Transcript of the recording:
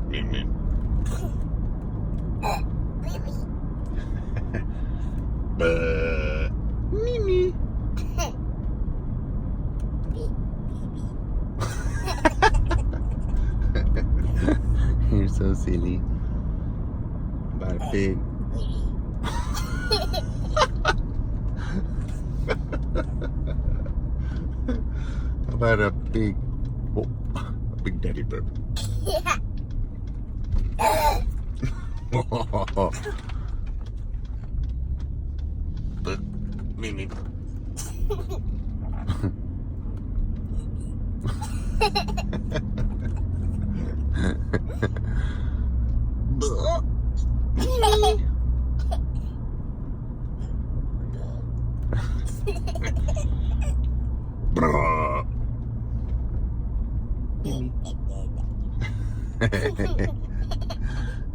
Mimi. Mimi. You're so silly. About a pig. About a big, oh, a big daddy bird. But Mimi. Mimi.